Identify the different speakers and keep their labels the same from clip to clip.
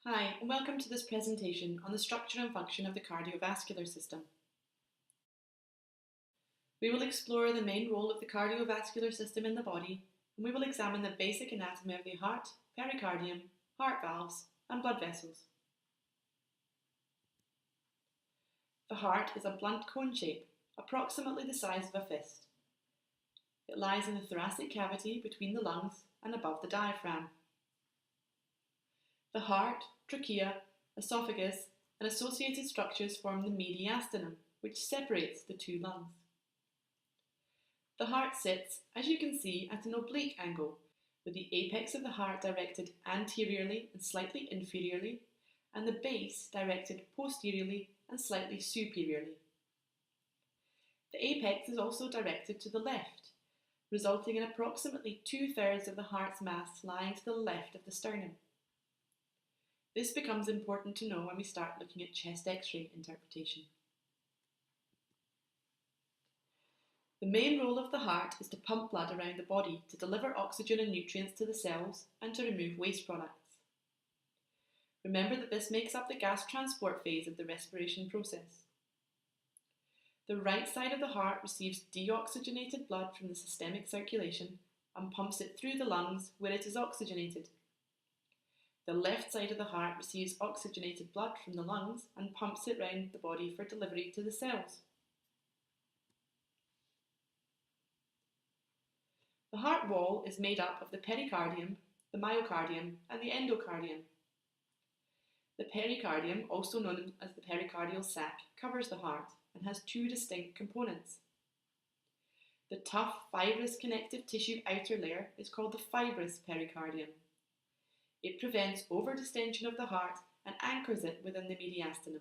Speaker 1: Hi, and welcome to this presentation on the structure and function of the cardiovascular system. We will explore the main role of the cardiovascular system in the body, and we will examine the basic anatomy of the heart, pericardium, heart valves, and blood vessels. The heart is a blunt cone shape, approximately the size of a fist. It lies in the thoracic cavity between the lungs and above the diaphragm. The heart, trachea, esophagus, and associated structures form the mediastinum, which separates the two lungs. The heart sits, as you can see, at an oblique angle, with the apex of the heart directed anteriorly and slightly inferiorly, and the base directed posteriorly and slightly superiorly. The apex is also directed to the left, resulting in approximately 2/3 of the heart's mass lying to the left of the sternum. This becomes important to know when we start looking at chest X-ray interpretation. The main role of the heart is to pump blood around the body to deliver oxygen and nutrients to the cells and to remove waste products. Remember that this makes up the gas transport phase of the respiration process. The right side of the heart receives deoxygenated blood from the systemic circulation and pumps it through the lungs where it is oxygenated. The left side of the heart receives oxygenated blood from the lungs and pumps it round the body for delivery to the cells. The heart wall is made up of the pericardium, the myocardium, and the endocardium. The pericardium, also known as the pericardial sac, covers the heart and has two distinct components. The tough, fibrous connective tissue outer layer is called the fibrous pericardium. It prevents overdistension of the heart and anchors it within the mediastinum.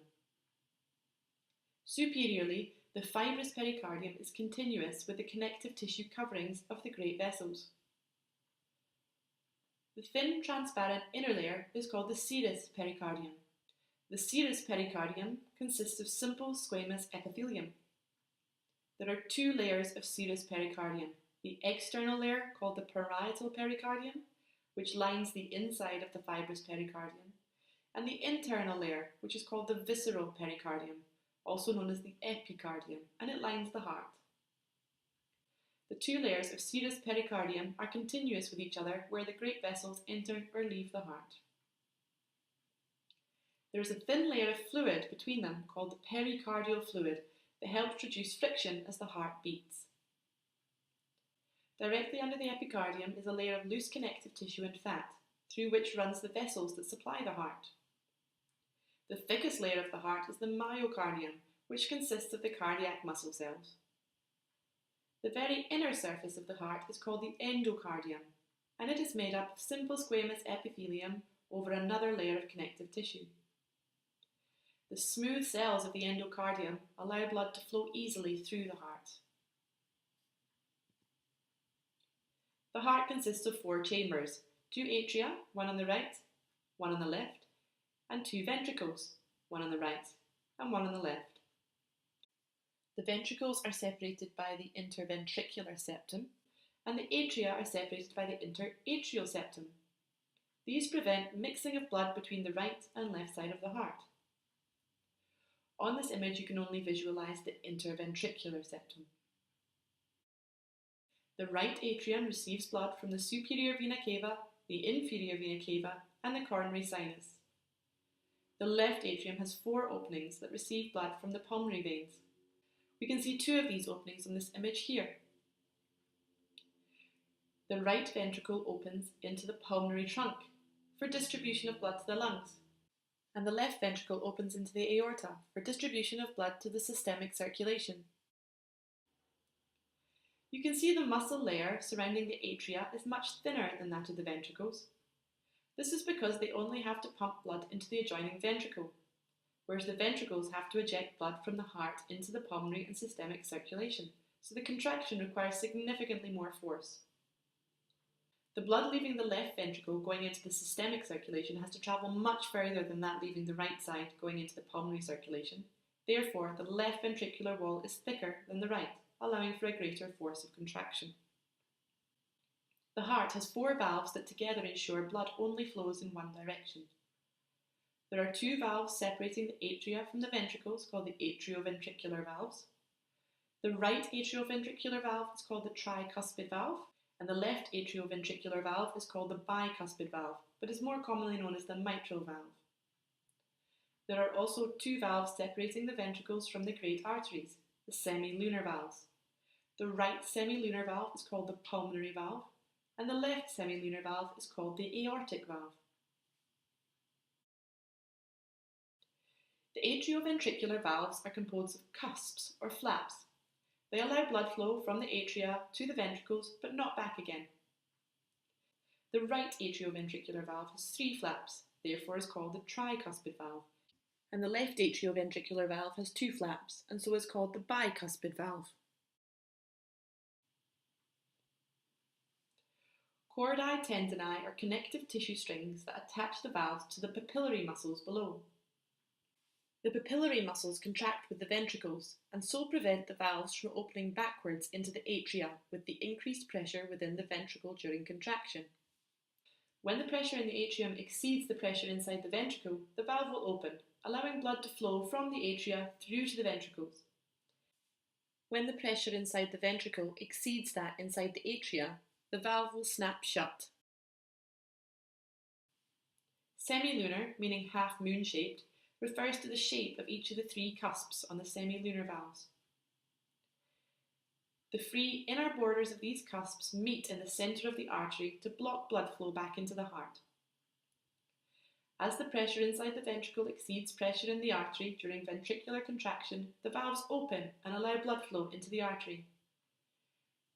Speaker 1: Superiorly, the fibrous pericardium is continuous with the connective tissue coverings of the great vessels. The thin, transparent inner layer is called the serous pericardium. The serous pericardium consists of simple squamous epithelium. There are two layers of serous pericardium, the external layer called the parietal pericardium, which lines the inside of the fibrous pericardium, and the internal layer, which is called the visceral pericardium, also known as the epicardium, and it lines the heart. The two layers of serous pericardium are continuous with each other where the great vessels enter or leave the heart. There is a thin layer of fluid between them called the pericardial fluid that helps reduce friction as the heart beats. Directly under the epicardium is a layer of loose connective tissue and fat, through which runs the vessels that supply the heart. The thickest layer of the heart is the myocardium, which consists of the cardiac muscle cells. The very inner surface of the heart is called the endocardium, and it is made up of simple squamous epithelium over another layer of connective tissue. The smooth cells of the endocardium allow blood to flow easily through the heart. The heart consists of 4 chambers, 2 atria, one on the right, one on the left, and 2 ventricles, one on the right and one on the left. The ventricles are separated by the interventricular septum, and the atria are separated by the interatrial septum. These prevent mixing of blood between the right and left side of the heart. On this image, you can only visualize the interventricular septum. The right atrium receives blood from the superior vena cava, the inferior vena cava, and the coronary sinus. The left atrium has 4 openings that receive blood from the pulmonary veins. We can see 2 of these openings on this image here. The right ventricle opens into the pulmonary trunk for distribution of blood to the lungs, and the left ventricle opens into the aorta for distribution of blood to the systemic circulation. You can see the muscle layer surrounding the atria is much thinner than that of the ventricles. This is because they only have to pump blood into the adjoining ventricle, whereas the ventricles have to eject blood from the heart into the pulmonary and systemic circulation, so the contraction requires significantly more force. The blood leaving the left ventricle going into the systemic circulation has to travel much further than that leaving the right side going into the pulmonary circulation. Therefore, the left ventricular wall is thicker than the right, allowing for a greater force of contraction. The heart has 4 valves that together ensure blood only flows in one direction. There are two valves separating the atria from the ventricles called the atrioventricular valves. The right atrioventricular valve is called the tricuspid valve, and the left atrioventricular valve is called the bicuspid valve, but is more commonly known as the mitral valve. There are also two valves separating the ventricles from the great arteries, the semilunar valves. The right semilunar valve is called the pulmonary valve, and the left semilunar valve is called the aortic valve. The atrioventricular valves are composed of cusps or flaps. They allow blood flow from the atria to the ventricles, but not back again. The right atrioventricular valve has three flaps, therefore is called the tricuspid valve, and the left atrioventricular valve has two flaps, and so is called the bicuspid valve. Chordae tendineae are connective tissue strings that attach the valves to the papillary muscles below. The papillary muscles contract with the ventricles and so prevent the valves from opening backwards into the atria with the increased pressure within the ventricle during contraction. When the pressure in the atrium exceeds the pressure inside the ventricle, the valve will open, allowing blood to flow from the atria through to the ventricles. When the pressure inside the ventricle exceeds that inside the atria, the valve will snap shut. Semilunar, meaning half moon-shaped, refers to the shape of each of the three cusps on the semilunar valves. The free inner borders of these cusps meet in the centre of the artery to block blood flow back into the heart. As the pressure inside the ventricle exceeds pressure in the artery during ventricular contraction, the valves open and allow blood flow into the artery.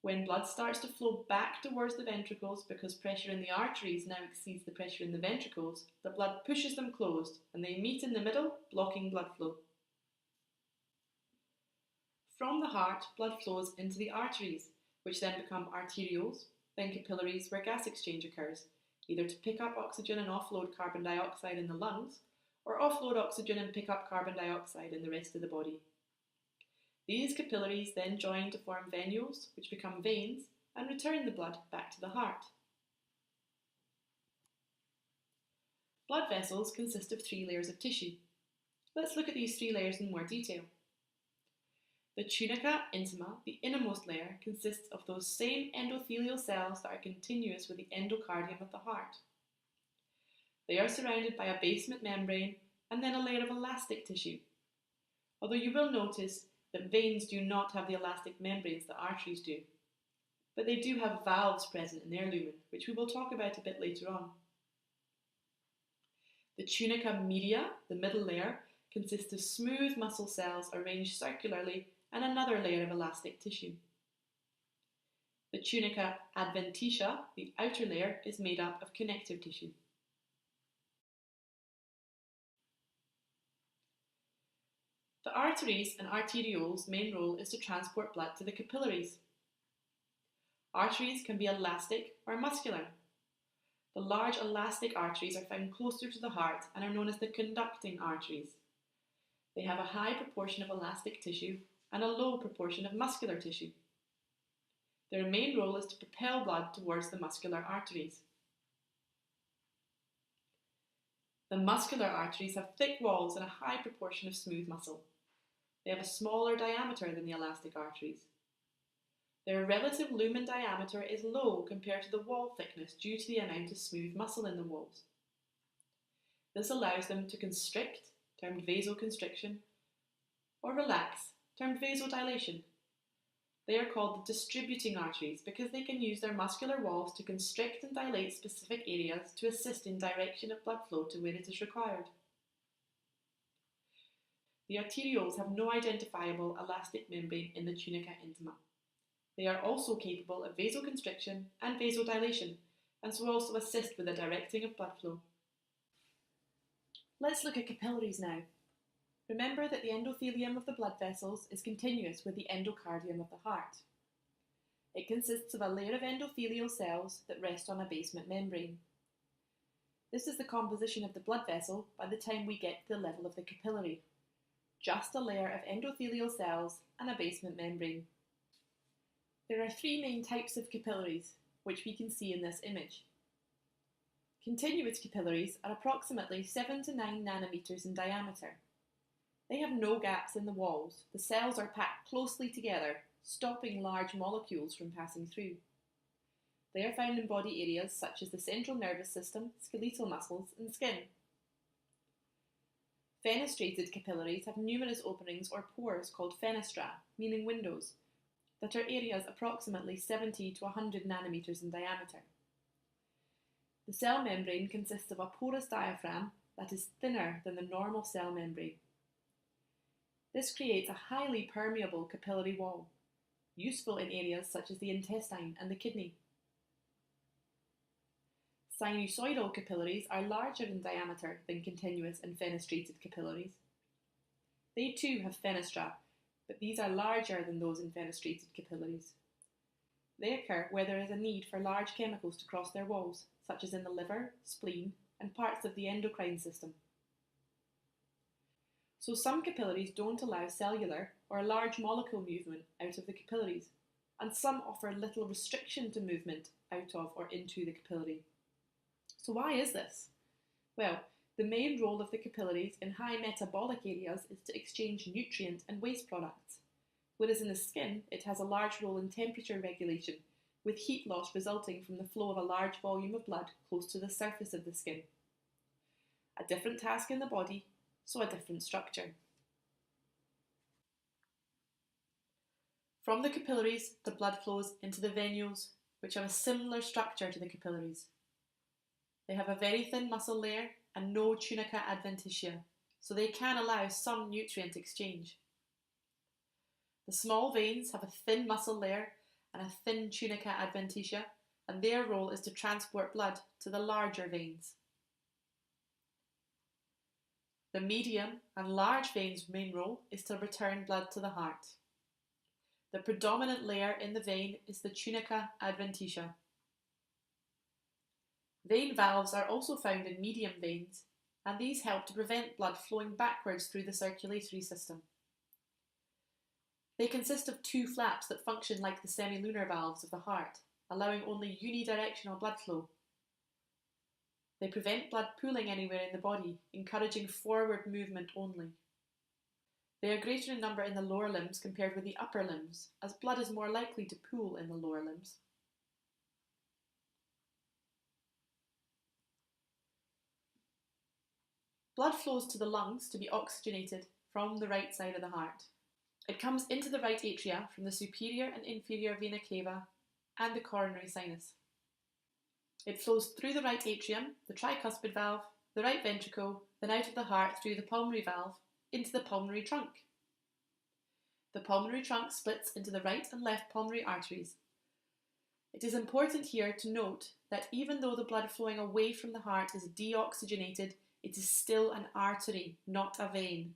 Speaker 1: When blood starts to flow back towards the ventricles because pressure in the arteries now exceeds the pressure in the ventricles, the blood pushes them closed and they meet in the middle, blocking blood flow. From the heart, blood flows into the arteries, which then become arterioles, then capillaries where gas exchange occurs, either to pick up oxygen and offload carbon dioxide in the lungs, or offload oxygen and pick up carbon dioxide in the rest of the body. These capillaries then join to form venules, which become veins, and return the blood back to the heart. Blood vessels consist of three layers of tissue. Let's look at these three layers in more detail. The tunica intima, the innermost layer, consists of those same endothelial cells that are continuous with the endocardium of the heart. They are surrounded by a basement membrane and then a layer of elastic tissue. Although you will notice that veins do not have the elastic membranes that arteries do, but they do have valves present in their lumen, which we will talk about a bit later on. The tunica media, the middle layer, consists of smooth muscle cells arranged circularly and another layer of elastic tissue. The tunica adventitia, the outer layer, is made up of connective tissue. The arteries and arterioles' main role is to transport blood to the capillaries. Arteries can be elastic or muscular. The large elastic arteries are found closer to the heart and are known as the conducting arteries. They have a high proportion of elastic tissue and a low proportion of muscular tissue. Their main role is to propel blood towards the muscular arteries. The muscular arteries have thick walls and a high proportion of smooth muscle. They have a smaller diameter than the elastic arteries. Their relative lumen diameter is low compared to the wall thickness due to the amount of smooth muscle in the walls. This allows them to constrict, termed vasoconstriction, or relax, termed vasodilation. They are called the distributing arteries because they can use their muscular walls to constrict and dilate specific areas to assist in direction of blood flow to where it is required. The arterioles have no identifiable elastic membrane in the tunica intima. They are also capable of vasoconstriction and vasodilation, and so also assist with the directing of blood flow. Let's look at capillaries now. Remember that the endothelium of the blood vessels is continuous with the endocardium of the heart. It consists of a layer of endothelial cells that rest on a basement membrane. This is the composition of the blood vessel by the time we get to the level of the capillary. Just a layer of endothelial cells and a basement membrane. There are three main types of capillaries, which we can see in this image. Continuous capillaries are approximately 7 to 9 nanometers in diameter. They have no gaps in the walls. The cells are packed closely together, stopping large molecules from passing through. They are found in body areas such as the central nervous system, skeletal muscles, and skin. Fenestrated capillaries have numerous openings or pores called fenestra, meaning windows, that are areas approximately 70 to 100 nanometers in diameter. The cell membrane consists of a porous diaphragm that is thinner than the normal cell membrane. This creates a highly permeable capillary wall, useful in areas such as the intestine and the kidney. Sinusoidal capillaries are larger in diameter than continuous and fenestrated capillaries. They too have fenestra, but these are larger than those in fenestrated capillaries. They occur where there is a need for large chemicals to cross their walls, such as in the liver, spleen, and parts of the endocrine system. So some capillaries don't allow cellular or large molecule movement out of the capillaries, and some offer little restriction to movement out of or into the capillary. So why is this? Well, the main role of the capillaries in high metabolic areas is to exchange nutrient and waste products, whereas in the skin it has a large role in temperature regulation, with heat loss resulting from the flow of a large volume of blood close to the surface of the skin. A different task in the body, so a different structure. From the capillaries, the blood flows into the venules, which have a similar structure to the capillaries. They have a very thin muscle layer and no tunica adventitia, so they can allow some nutrient exchange. The small veins have a thin muscle layer and a thin tunica adventitia, and their role is to transport blood to the larger veins. The medium and large veins' main role is to return blood to the heart. The predominant layer in the vein is the tunica adventitia. Vein valves are also found in medium veins, and these help to prevent blood flowing backwards through the circulatory system. They consist of two flaps that function like the semilunar valves of the heart, allowing only unidirectional blood flow. They prevent blood pooling anywhere in the body, encouraging forward movement only. They are greater in number in the lower limbs compared with the upper limbs, as blood is more likely to pool in the lower limbs. Blood flows to the lungs to be oxygenated from the right side of the heart. It comes into the right atria from the superior and inferior vena cava and the coronary sinus. It flows through the right atrium, the tricuspid valve, the right ventricle, then out of the heart through the pulmonary valve into the pulmonary trunk. The pulmonary trunk splits into the right and left pulmonary arteries. It is important here to note that even though the blood flowing away from the heart is deoxygenated, it is still an artery, not a vein.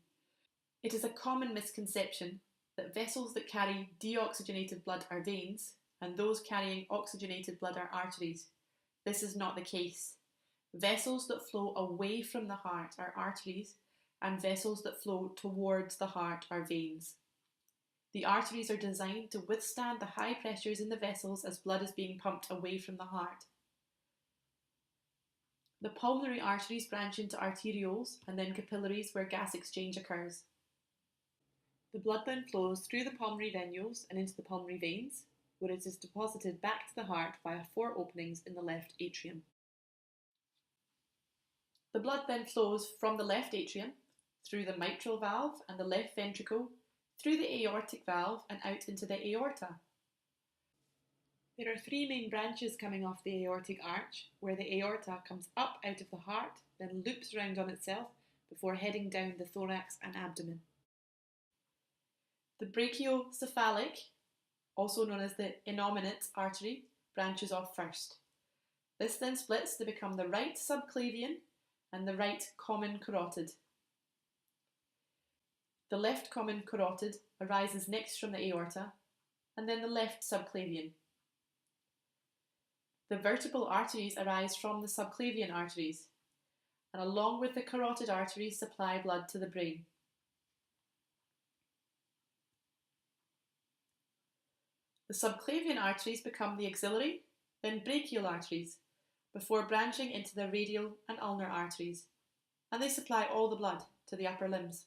Speaker 1: It is a common misconception that vessels that carry deoxygenated blood are veins, and those carrying oxygenated blood are arteries. This is not the case. Vessels that flow away from the heart are arteries, and vessels that flow towards the heart are veins. The arteries are designed to withstand the high pressures in the vessels as blood is being pumped away from the heart. The pulmonary arteries branch into arterioles and then capillaries where gas exchange occurs. The blood then flows through the pulmonary venules and into the pulmonary veins, where it is deposited back to the heart via 4 openings in the left atrium. The blood then flows from the left atrium, through the mitral valve and the left ventricle, through the aortic valve and out into the aorta. There are 3 main branches coming off the aortic arch, where the aorta comes up out of the heart, then loops around on itself before heading down the thorax and abdomen. The brachiocephalic, also known as the innominate artery, branches off first. This then splits to become the right subclavian and the right common carotid. The left common carotid arises next from the aorta, and then the left subclavian. The vertebral arteries arise from the subclavian arteries, and along with the carotid arteries supply blood to the brain. The subclavian arteries become the axillary, then brachial arteries, before branching into the radial and ulnar arteries, and they supply all the blood to the upper limbs.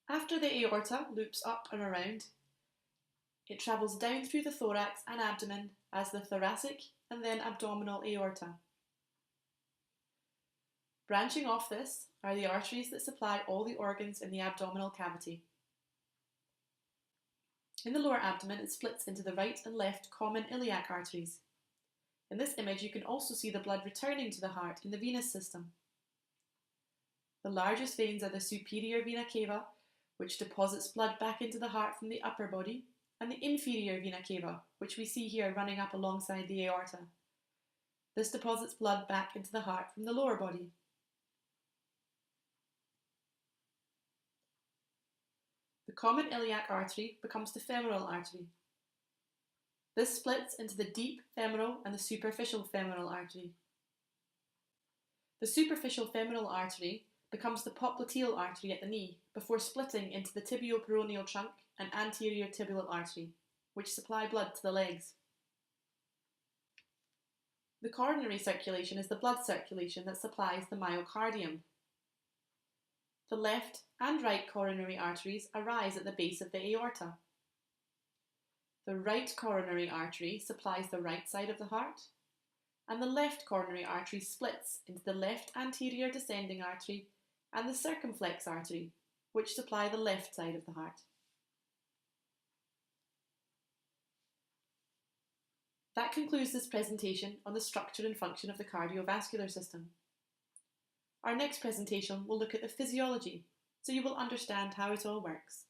Speaker 1: After the aorta loops up and around, it travels down through the thorax and abdomen as the thoracic and then abdominal aorta. Branching off this are the arteries that supply all the organs in the abdominal cavity. In the lower abdomen, it splits into the right and left common iliac arteries. In this image, you can also see the blood returning to the heart in the venous system. The largest veins are the superior vena cava, which deposits blood back into the heart from the upper body, and the inferior vena cava, which we see here running up alongside the aorta. This deposits blood back into the heart from the lower body. The common iliac artery becomes the femoral artery. This splits into the deep femoral and the superficial femoral artery. The superficial femoral artery becomes the popliteal artery at the knee before splitting into the tibio-peroneal trunk and anterior tibial artery, which supply blood to the legs. The coronary circulation is the blood circulation that supplies the myocardium. The left and right coronary arteries arise at the base of the aorta. The right coronary artery supplies the right side of the heart, and the left coronary artery splits into the left anterior descending artery and the circumflex artery, which supply the left side of the heart. That concludes this presentation on the structure and function of the cardiovascular system. Our next presentation will look at the physiology, so you will understand how it all works.